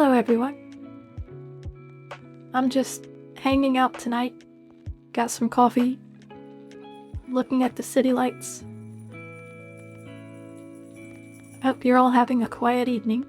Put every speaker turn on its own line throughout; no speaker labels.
Hello, everyone. I'm just hanging out tonight. Got some coffee, looking at the city lights. Hope you're all having a quiet evening.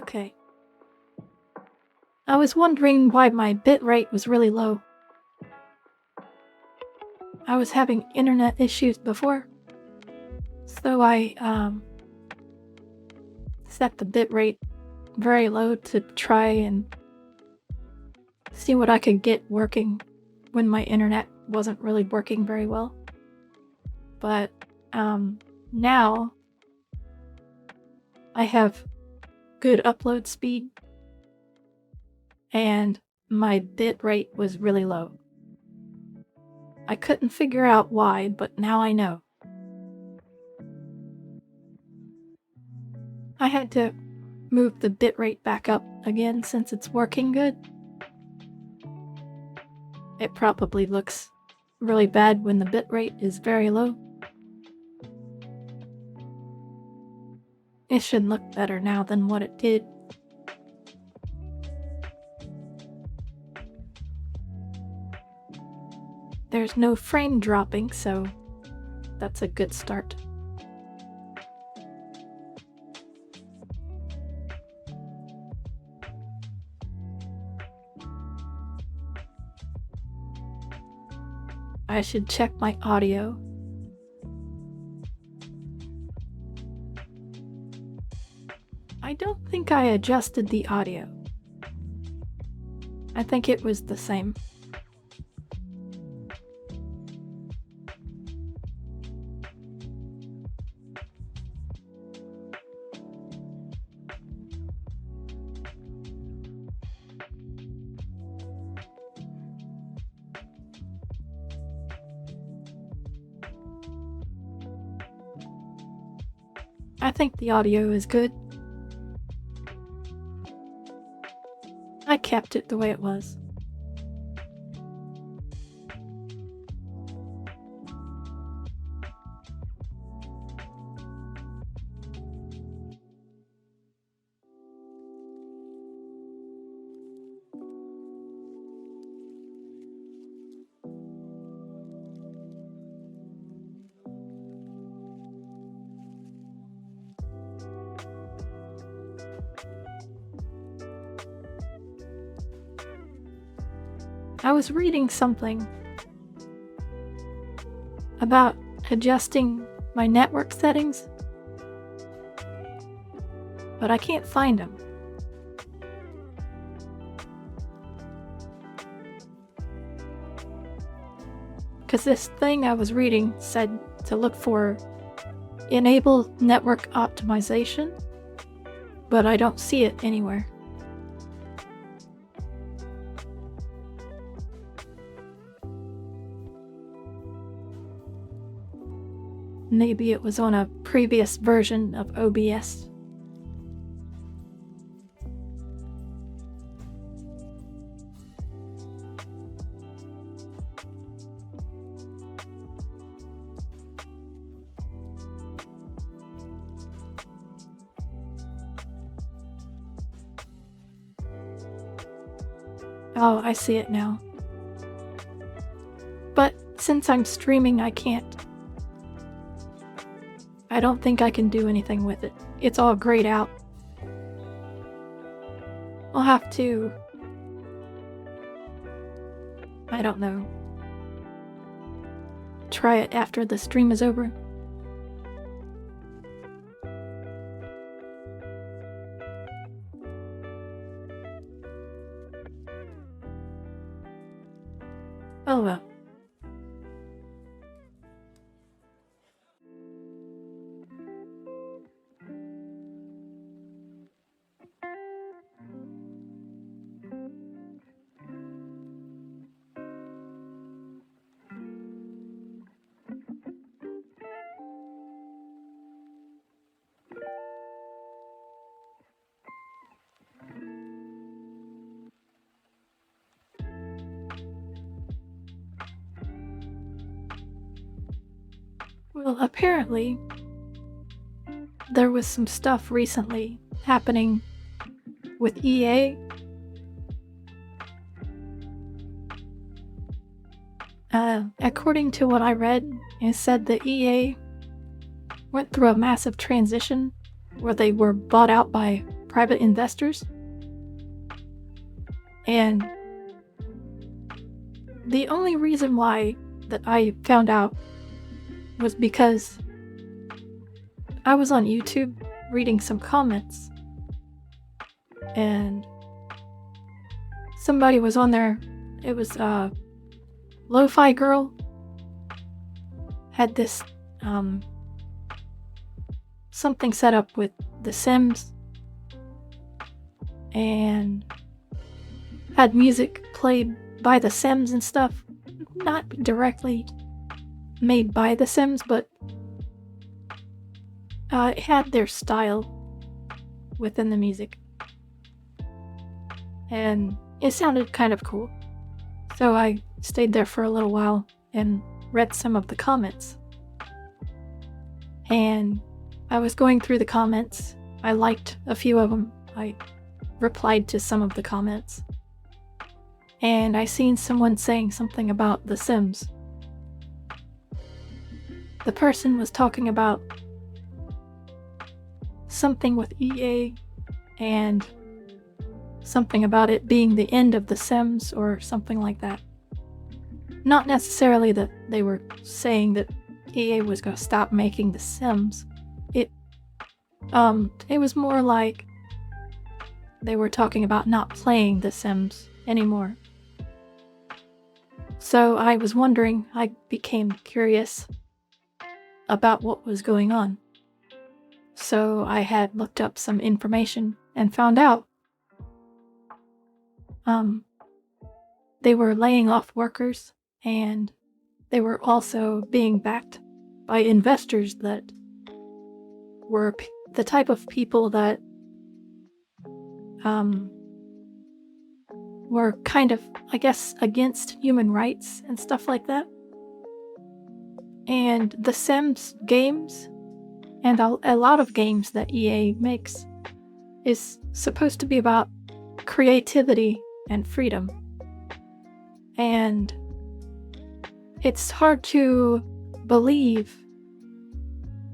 Okay. I was wondering why my bitrate was really low. I was having internet issues before, so I set the bitrate very low to try and see what I could get working when my internet wasn't really working very well. But now I have good upload speed and my bitrate was really low. I couldn't figure out why, but now I know. I had to move the bitrate back up again since it's working good. It probably looks really bad when the bitrate is very low. It should look better now than what it did. There's no frame dropping, so that's a good start. I should check my audio. I don't think I adjusted the audio. I think it was the same. I think the audio is good. I kept it the way it was. I was reading something about adjusting my network settings, but I can't find them. Because this thing I was reading said to look for enable network optimization, but I don't see it anywhere. Maybe it was on a previous version of OBS. Oh, I see it now. But since I'm streaming, I can't. I don't think I can do anything with it. It's all grayed out. I'll have to... I don't know. Try it after the stream is over. Oh well. Well, apparently, there was some stuff recently happening with EA. According to what I read, it said that EA went through a massive transition where they were bought out by private investors. And the only reason why that I found out was because I was on YouTube reading some comments, and somebody was on there. It was Lo-Fi Girl had this something set up with The Sims and had music played by The Sims and stuff. Not directly made by The Sims, but it had their style within the music. And it sounded kind of cool. So I stayed there for a little while and read some of the comments. And I was going through the comments. I liked a few of them. I replied to some of the comments. And I seen someone saying something about The Sims. The person was talking about something with EA and something about it being the end of The Sims or something like that. Not necessarily that they were saying that EA was going to stop making The Sims. It was more like they were talking about not playing The Sims anymore. So I was wondering, I became curious about what was going on. So I had looked up some information and found out they were laying off workers, and they were also being backed by investors that were the type of people that were kind of, I guess, against human rights and stuff like that. And The Sims games, and a lot of games that EA makes, is supposed to be about creativity and freedom. And it's hard to believe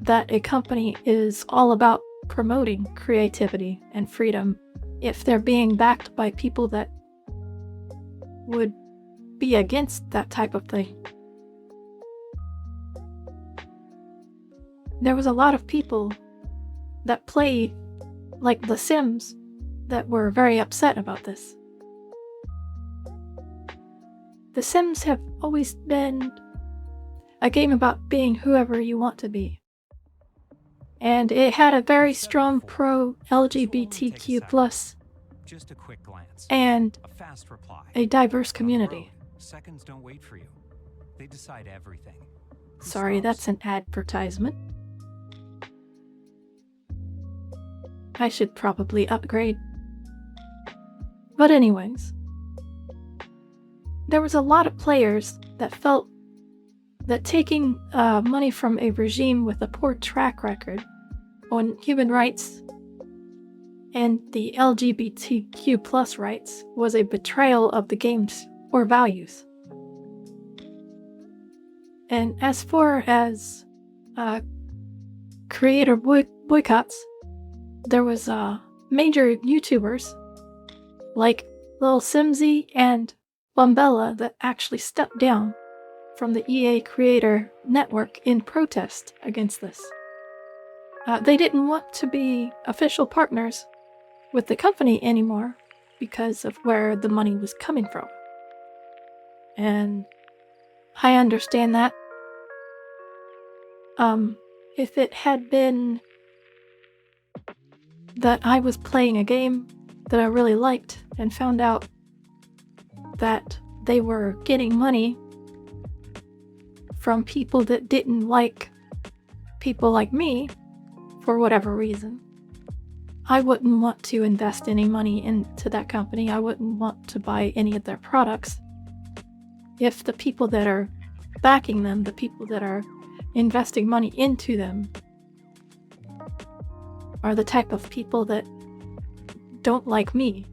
that a company is all about promoting creativity and freedom if they're being backed by people that would be against that type of thing. There was a lot of people that play like The Sims that were very upset about this. The Sims have always been a game about being whoever you want to be. And it had a very strong pro-LGBTQ plus
just a quick glance
and
a fast reply.
A diverse community.
Seconds don't wait for you. They decide everything.
Sorry, that's an advertisement. I should probably upgrade. But anyways, there was a lot of players that felt that taking money from a regime with a poor track record on human rights and the LGBTQ plus rights was a betrayal of the game's core values. And as far as creator boycotts, there was major YouTubers like Lil Simsy and Bombella that actually stepped down from the EA Creator Network in protest against this. They didn't want to be official partners with the company anymore because of where the money was coming from. And I understand that. If it had been that I was playing a game that I really liked and found out that they were getting money from people that didn't like people like me for whatever reason, I wouldn't want to invest any money into that company. I wouldn't want to buy any of their products. If the people that are backing them, the people that are investing money into them, are the type of people that don't like me.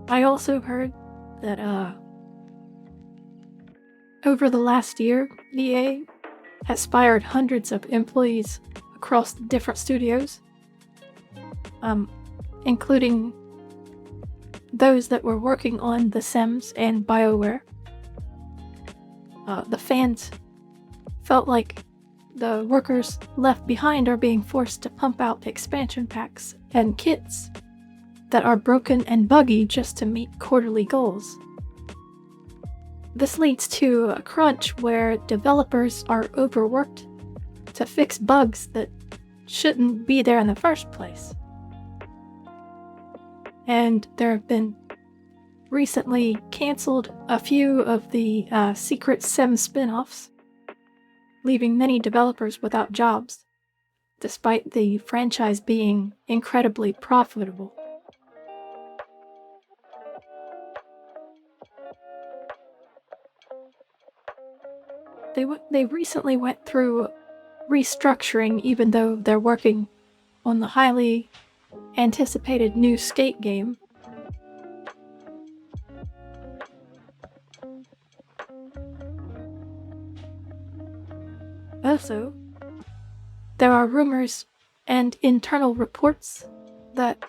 I also heard that over the last year, EA has fired hundreds of employees across different studios, including those that were working on The Sims and BioWare. The fans felt like the workers left behind are being forced to pump out expansion packs and kits that are broken and buggy just to meet quarterly goals. This leads to a crunch where developers are overworked to fix bugs that shouldn't be there in the first place. And there have been recently canceled a few of the Secret Sim spin-offs, leaving many developers without jobs, despite the franchise being incredibly profitable. They recently went through restructuring, even though they're working on the highly anticipated new skate game. Also, there are rumors and internal reports that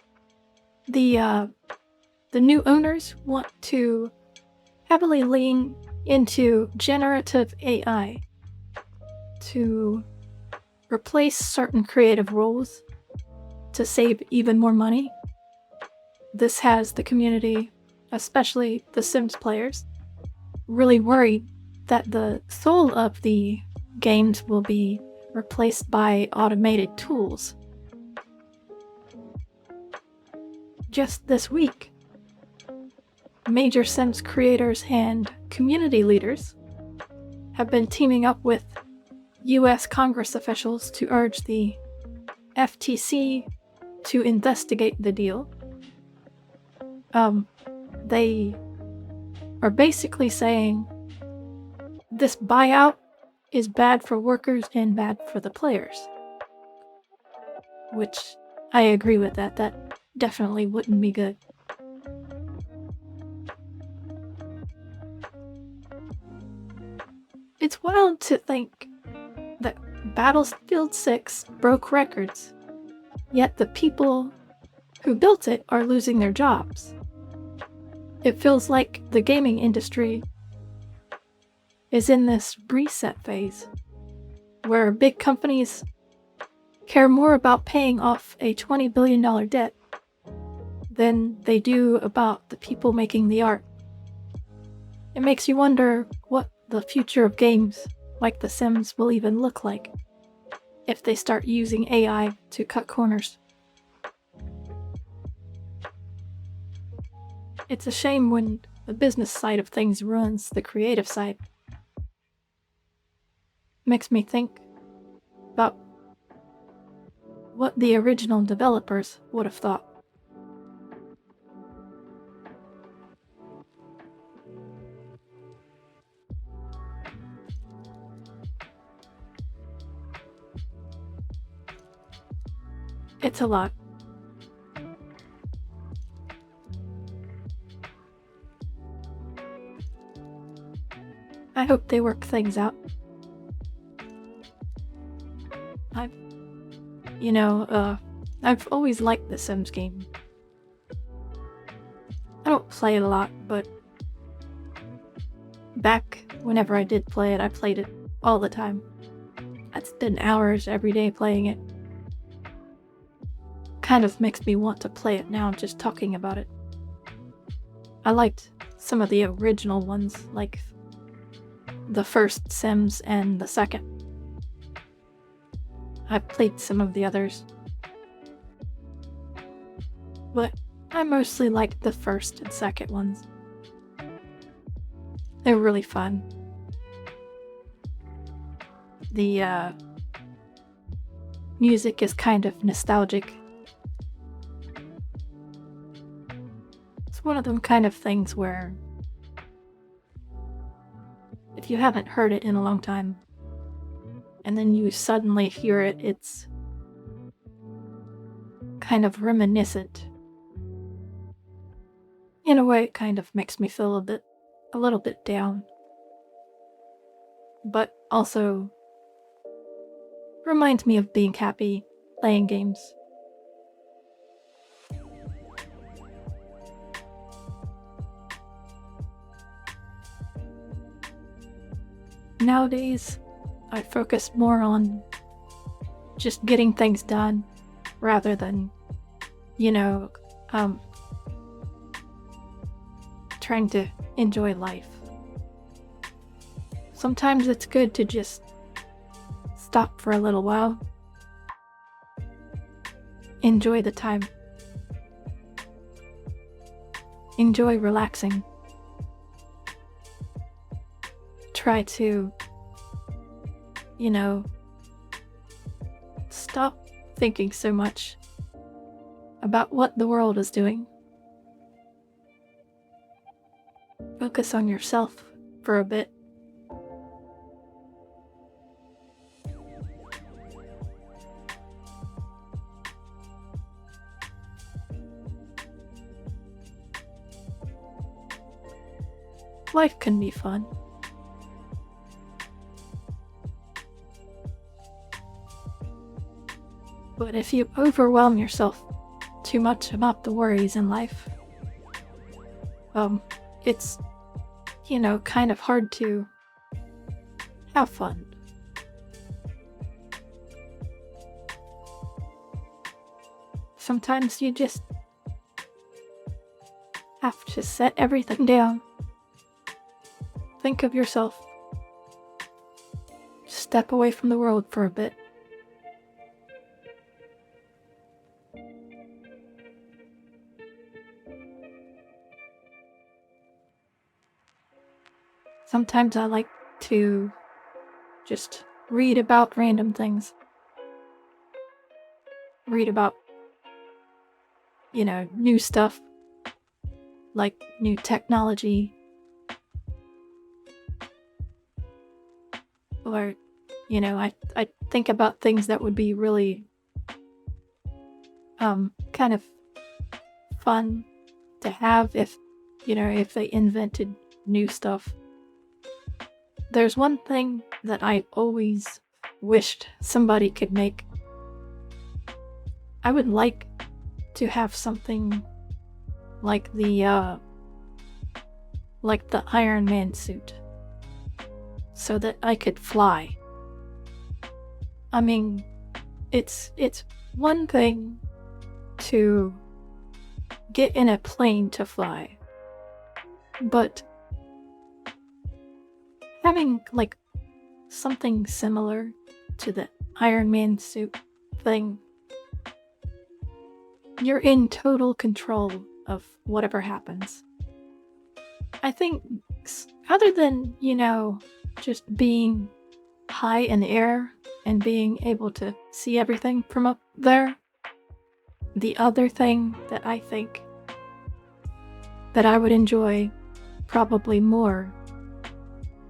the new owners want to heavily lean into generative AI to replace certain creative roles to save even more money. This has the community, especially the Sims players, really worried that the soul of the games will be replaced by automated tools. Just this week, major Sims creators and community leaders have been teaming up with US Congress officials to urge the FTC to investigate the deal. They are basically saying this buyout is bad for workers and bad for the players. Which I agree with that. That definitely wouldn't be good. It's wild to think that Battlefield 6 broke records, yet the people who built it are losing their jobs. It feels like the gaming industry is in this reset phase, where big companies care more about paying off a $20 billion debt than they do about the people making the art. It makes you wonder what the future of games like The Sims will even look like if they start using AI to cut corners. It's a shame when the business side of things ruins the creative side. Makes me think about what the original developers would have thought. It's a lot. I hope they work things out. I've always liked the Sims game. I don't play it a lot, but back whenever I did play it, I played it all the time. I'd spend hours every day playing it. Kind of makes me want to play it now just talking about it. I liked some of the original ones, like the first Sims and the second. I've played some of the others, but I mostly liked the first and second ones. They were really fun. The music is kind of nostalgic. It's one of them kind of things where if you haven't heard it in a long time and then you suddenly hear it, it's kind of reminiscent. In a way, it kind of makes me feel a little bit down. But also reminds me of being happy playing games. Nowadays, I focus more on just getting things done rather than, you know, um, trying to enjoy life. Sometimes it's good to just stop for a little while, enjoy the time, enjoy relaxing, try to, you know, stop thinking so much about what the world is doing. Focus on yourself for a bit. Life can be fun. But if you overwhelm yourself too much about the worries in life, it's, kind of hard to have fun. Sometimes you just have to set everything down. Think of yourself. Step away from the world for a bit. Sometimes I like to just read about random things. Read about, new stuff, like new technology, or, I think about things that would be really, kind of fun to have if they invented new stuff. There's one thing that I always wished somebody could make. I would like to have something like the Iron Man suit, so that I could fly. I mean, it's one thing to get in a plane to fly, but having something similar to the Iron Man suit thing, you're in total control of whatever happens. I think other than, just being high in the air and being able to see everything from up there, the other thing that I think that I would enjoy probably more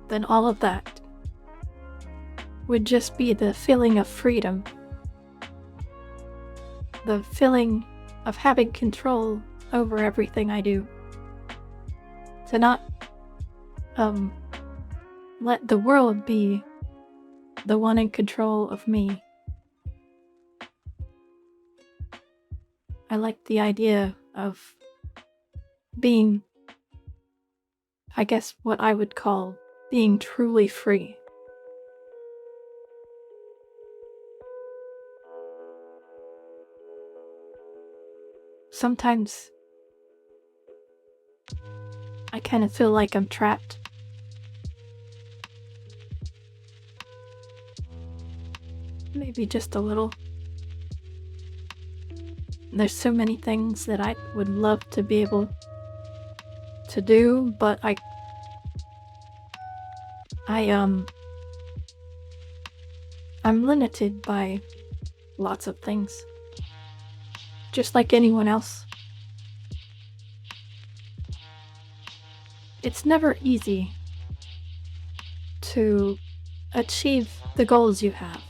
than all of that would just be the feeling of freedom. The feeling of having control over everything I do. To not let the world be the one in control of me. I like the idea of being, I guess, what I would call being truly free. Sometimes I kind of feel like I'm trapped. Maybe just a little. There's so many things that I would love to be able to do, but I'm limited by lots of things. Just like anyone else. It's never easy to achieve the goals you have.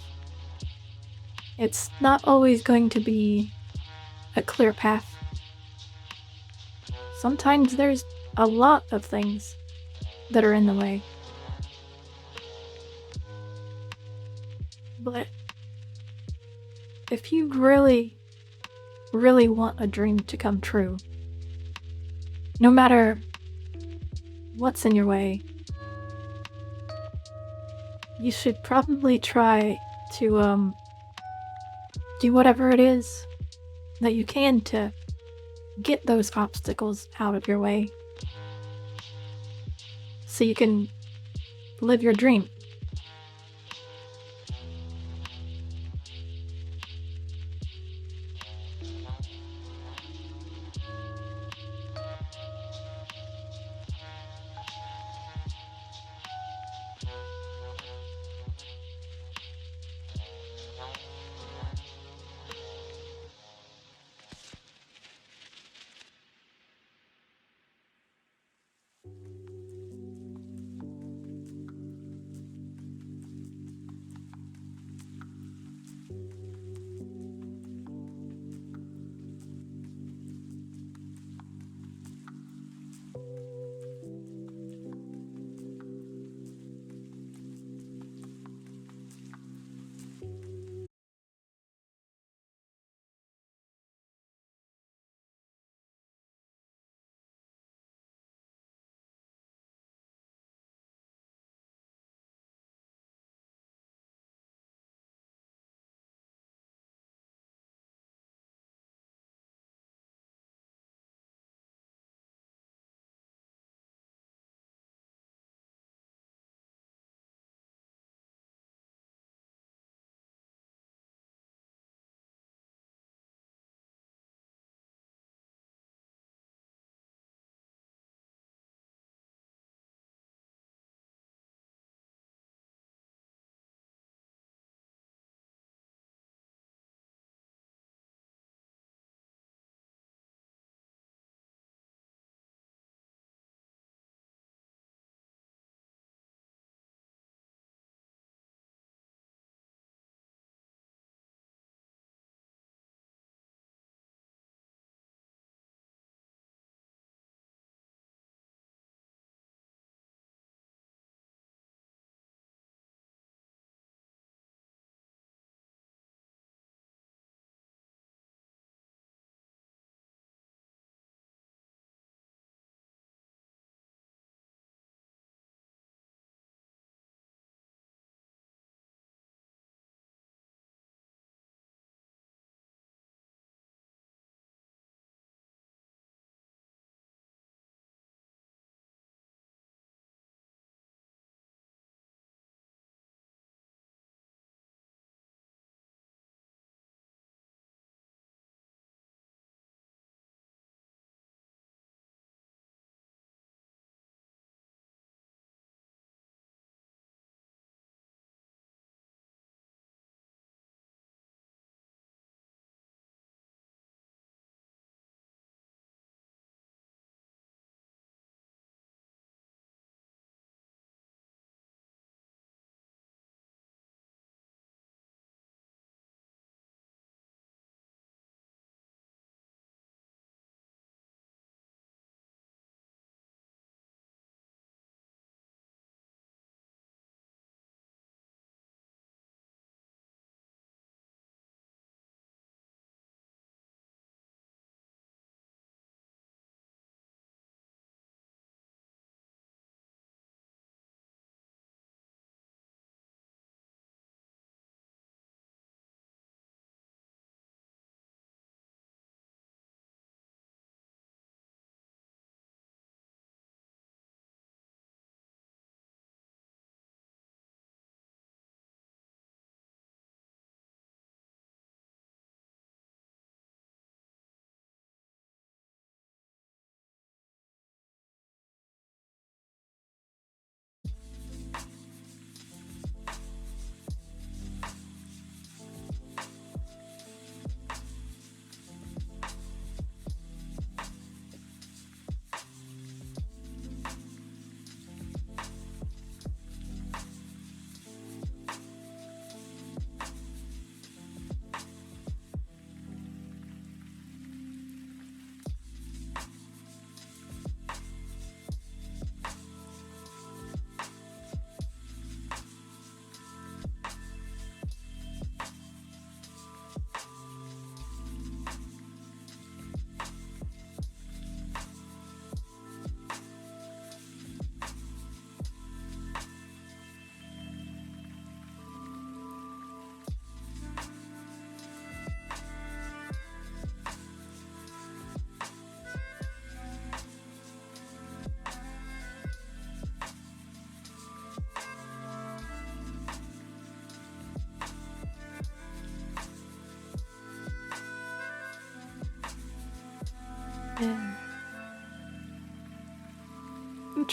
It's not always going to be a clear path. Sometimes there's a lot of things that are in the way. But if you really, really want a dream to come true, no matter what's in your way, you should probably try to, do whatever it is that you can to get those obstacles out of your way so you can live your dream.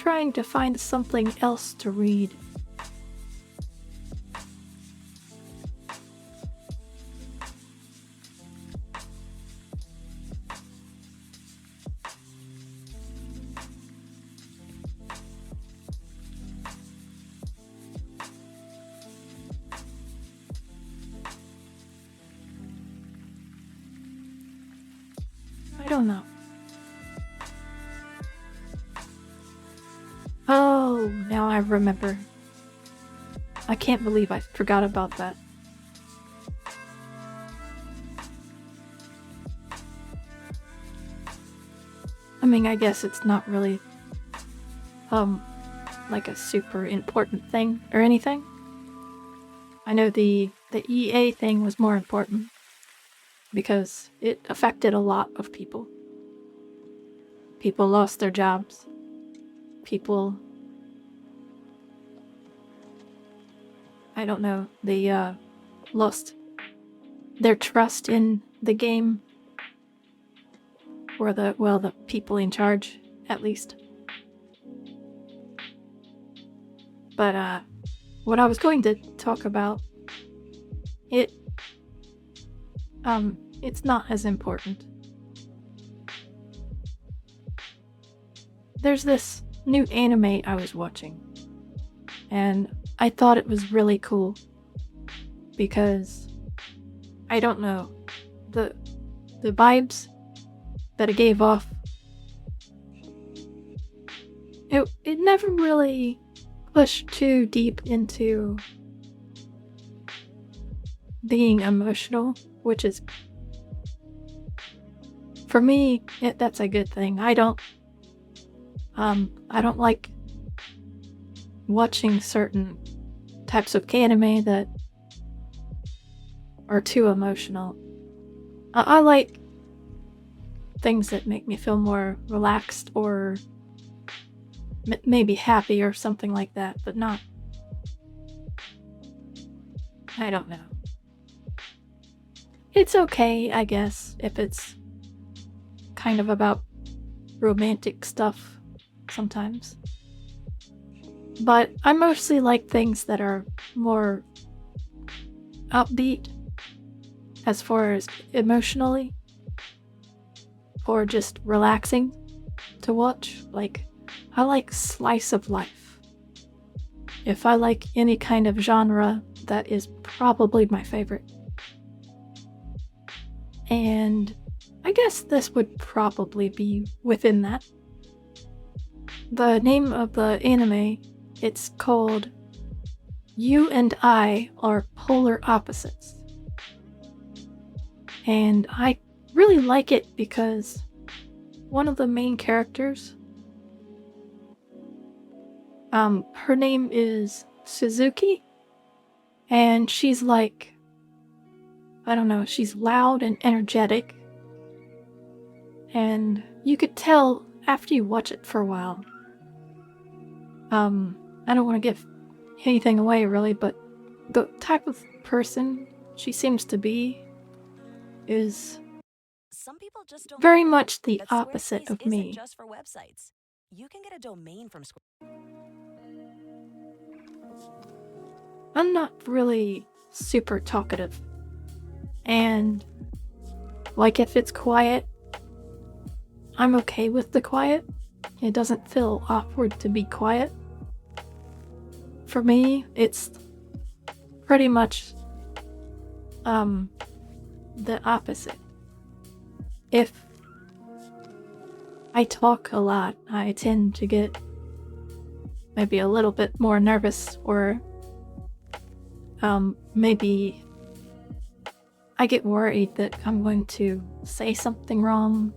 trying to find something else to read. I don't know. Oh, now I remember. I can't believe I forgot about that. I mean, I guess it's not really, like a super important thing or anything. I know the EA thing was more important because it affected a lot of people. People lost their jobs. People, I don't know, they lost their trust in the game, or the people in charge, at least. But what I was going to talk about, it it's not as important. There's this new anime I was watching, and I thought it was really cool because I don't know, the vibes that it gave off, it never really pushed too deep into being emotional, which is, for me, that's a good thing. I don't like watching certain types of anime that are too emotional. I like things that make me feel more relaxed or maybe happy or something like that, but not, I don't know. It's okay, I guess, if it's kind of about romantic stuff sometimes. But I mostly like things that are more upbeat as far as emotionally, or just relaxing to watch. Like, I like slice of life. If I like any kind of genre, that is probably my favorite. And I guess this would probably be within that. The name of the anime, it's called You and I Are Polar Opposites. And I really like it because one of the main characters, her name is Suzuki, and she's like, I don't know, she's loud and energetic, and you could tell after you watch it for a while. I don't want to give anything away really, but the type of person she seems to be is
Some people just don't
very
get it,
much the
that
opposite
Squarespace
of
isn't
me.
just for websites. You can get a domain from Squarespace.
I'm not really super talkative, and like if it's quiet, I'm okay with the quiet. It doesn't feel awkward to be quiet. For me, it's pretty much the opposite. If I talk a lot, I tend to get maybe a little bit more nervous, or maybe I get worried that I'm going to say something wrong,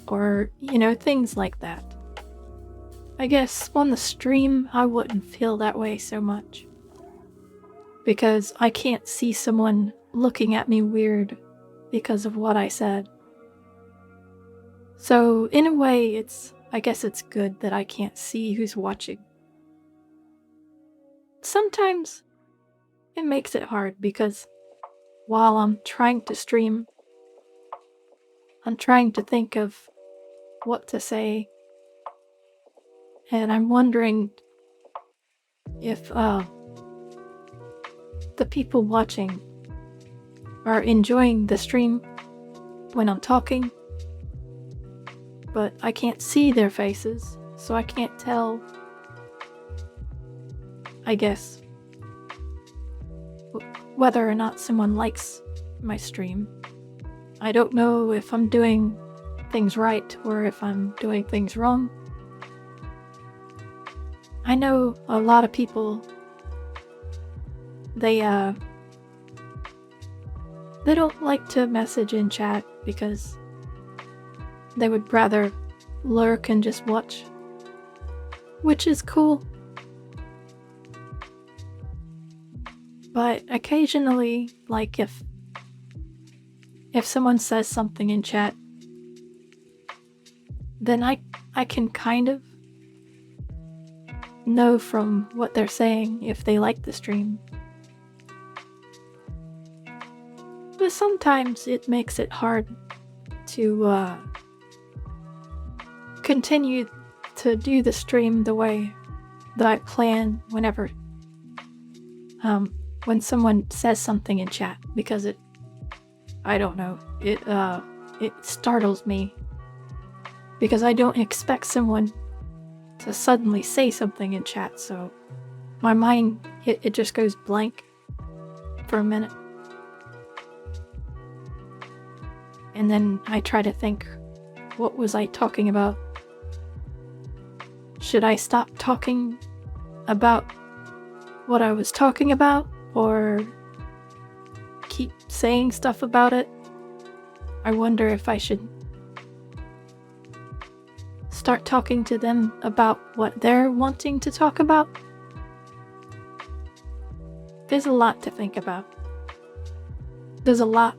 or, things like that. I guess on the stream, I wouldn't feel that way so much, because I can't see someone looking at me weird because of what I said. So, in a way, I guess it's good that I can't see who's watching. Sometimes it makes it hard because while I'm trying to stream, I'm trying to think of what to say And I'm wondering if the people watching are enjoying the stream when I'm talking, but I can't see their faces, so I can't tell, I guess, whether or not someone likes my stream. I don't know if I'm doing things right or if I'm doing things wrong. I know a lot of people, they don't like to message in chat because they would rather lurk and just watch, which is cool. But occasionally, like if someone says something in chat, then I can kind of know from what they're saying if they like the stream. But sometimes it makes it hard to continue to do the stream the way that I plan whenever when someone says something in chat, because I don't know, it startles me because I don't expect someone to suddenly say something in chat, so my mind, it just goes blank for a minute. And then I try to think, what was I talking about? Should I stop talking about what I was talking about, or keep saying stuff about it? I wonder if I should start talking to them about what they're wanting to talk about. There's a lot to think about. There's a lot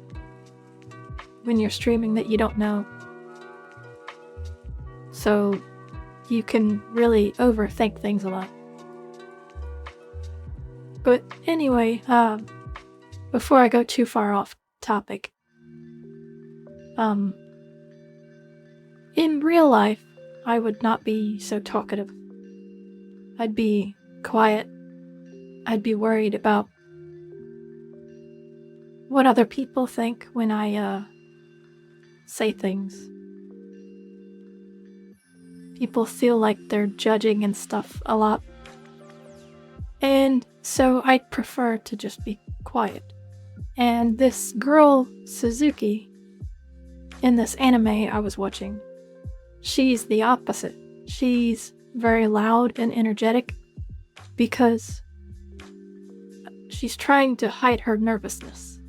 when you're streaming that you don't know. So you can really overthink things a lot. But anyway, before I go too far off topic, in real life, I would not be so talkative. I'd be quiet. I'd be worried about what other people think when I say things. People feel like they're judging and stuff a lot. And so I'd prefer to just be quiet. And this girl, Suzuki, in this anime I was watching, she's the opposite. She's very loud and energetic because she's trying to hide her nervousness.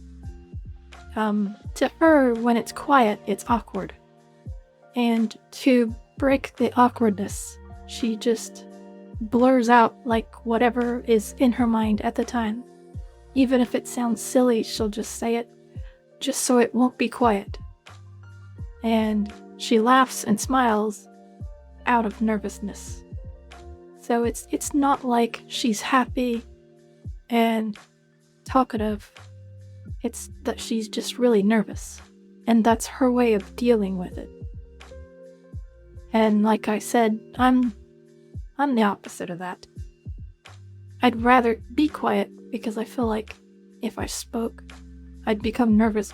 To her, when it's quiet, it's awkward. And to break the awkwardness, she just blurs out like whatever is in her mind at the time. Even if it sounds silly, she'll just say it, just so it won't be quiet. And she laughs and smiles out of nervousness. So it's not like she's happy and talkative. It's that she's just really nervous, and that's her way of dealing with it. And like I said, I'm the opposite of that. I'd rather be quiet because I feel like if I spoke, I'd become nervous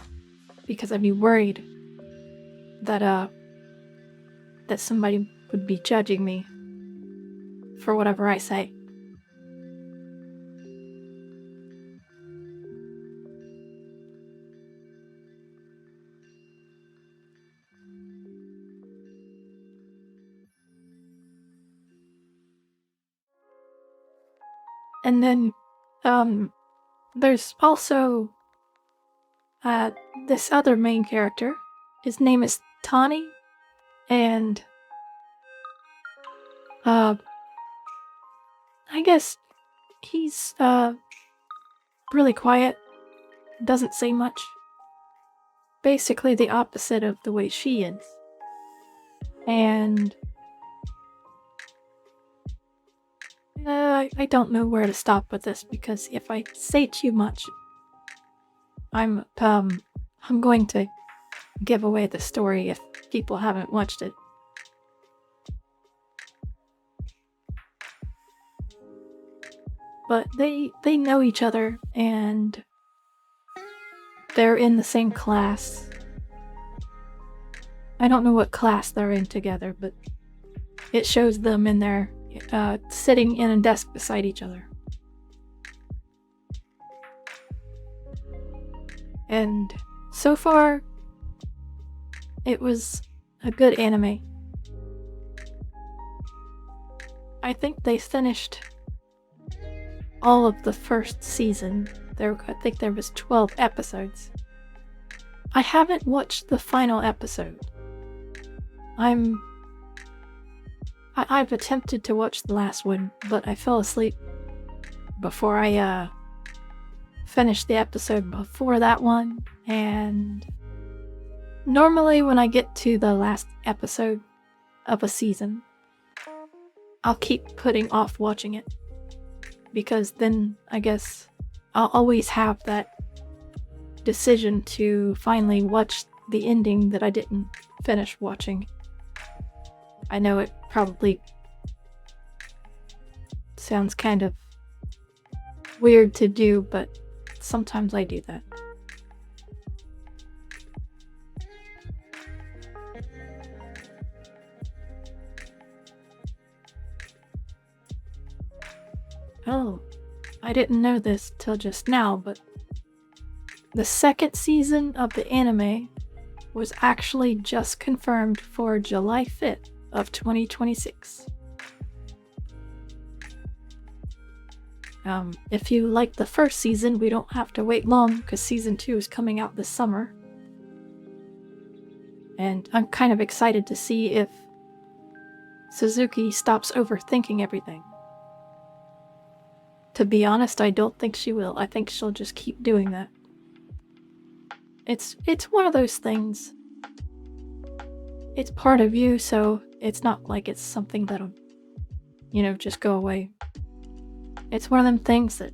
because I'd be worried that somebody would be judging me for whatever I say. And then, there's also, this other main character. His name is Tani, and, I guess he's, really quiet, doesn't say much. Basically the opposite of the way she is. And I don't know where to stop with this, because if I say too much, I'm going to give away the story if people haven't watched it. but they know each other and they're in the same class. I don't know what class they're in together, but it shows them in there sitting in a desk beside each other. And so far, it was a good anime. I think they finished all of the first season. I think there was 12 episodes. I haven't watched the final episode. I've attempted to watch the last one, but I fell asleep before I finished the episode before that one, and normally when I get to the last episode of a season, I'll keep putting off watching it, because then I guess I'll always have that decision to finally watch the ending that I didn't finish watching. I know it probably sounds kind of weird to do, but sometimes I do that. Oh, I didn't know this till just now, but the second season of the anime was actually just confirmed for July 5th of 2026. If you like the first season, we don't have to wait long because season 2 is coming out this summer. And I'm kind of excited to see if Suzuki stops overthinking everything. To be honest, I don't think she will. I think she'll just keep doing that. It's one of those things. It's part of you, so it's not like it's something that'll, just go away. It's one of them things that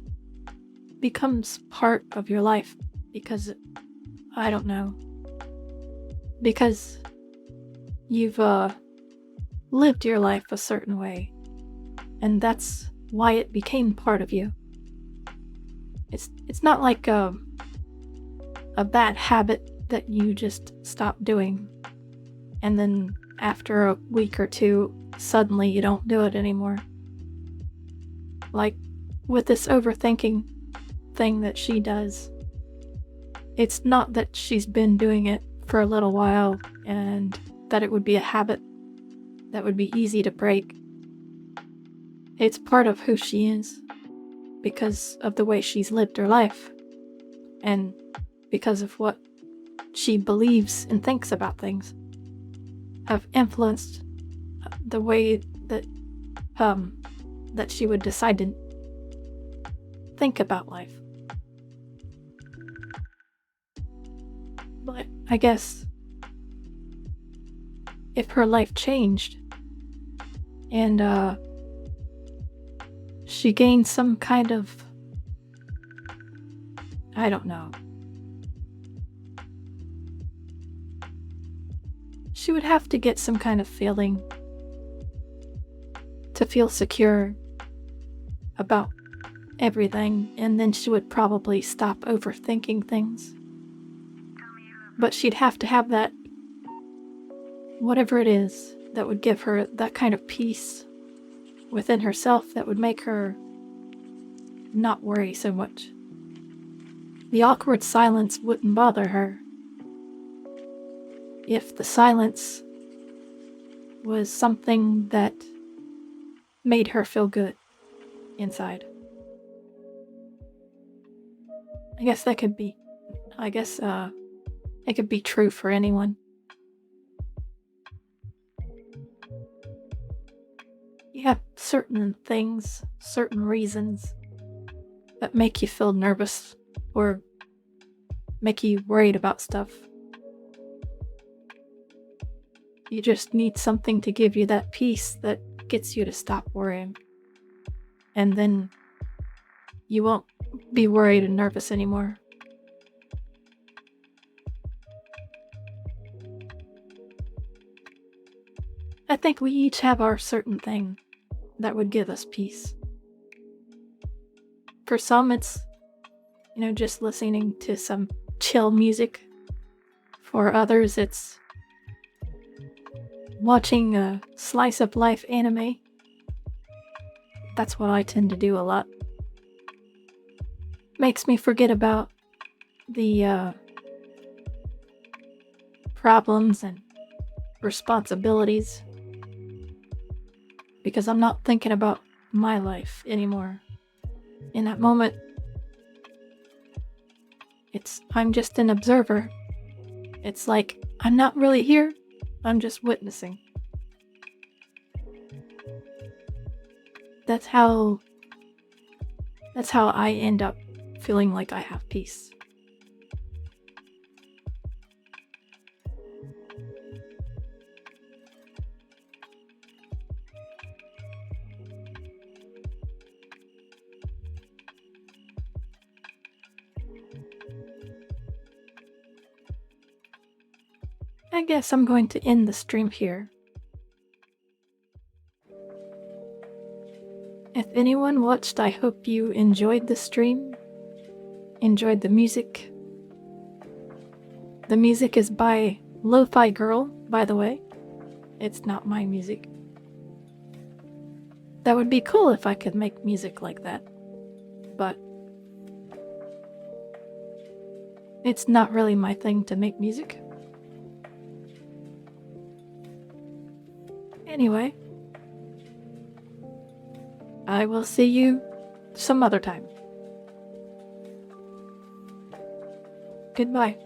becomes part of your life because, I don't know, because you've lived your life a certain way, and that's why it became part of you. It's not like a bad habit that you just stop doing, and then after a week or two, suddenly you don't do it anymore. Like with this overthinking thing that she does, it's not that she's been doing it for a little while and that it would be a habit that would be easy to break. It's part of who she is because of the way she's lived her life and because of what she believes and thinks about things have influenced the way that that she would decide to think about life. But I guess if her life changed and she gained some kind of, I don't know, she would have to get some kind of feeling to feel secure about everything, and then she would probably stop overthinking things. But she'd have to have that, whatever it is, that would give her that kind of peace within herself that would make her not worry so much. The awkward silence wouldn't bother her if the silence was something that made her feel good inside. I guess it could be true for anyone. You have certain things, certain reasons that make you feel nervous or make you worried about stuff. You just need something to give you that peace that gets you to stop worrying. And then you won't be worried and nervous anymore. I think we each have our certain thing that would give us peace. For some, it's, just listening to some chill music. For others, it's watching a slice of life anime. That's what I tend to do a lot. Makes me forget about the problems and responsibilities because I'm not thinking about my life anymore. In that moment, I'm just an observer. It's like I'm not really here, I'm just witnessing. That's how I end up feeling like I have peace. I guess I'm going to end the stream here. If anyone watched, I hope you enjoyed the stream, enjoyed the music. The music is by Lo-Fi Girl, by the way. It's not my music. That would be cool if I could make music like that, but it's not really my thing to make music. Anyway, I will see you some other time. Goodbye.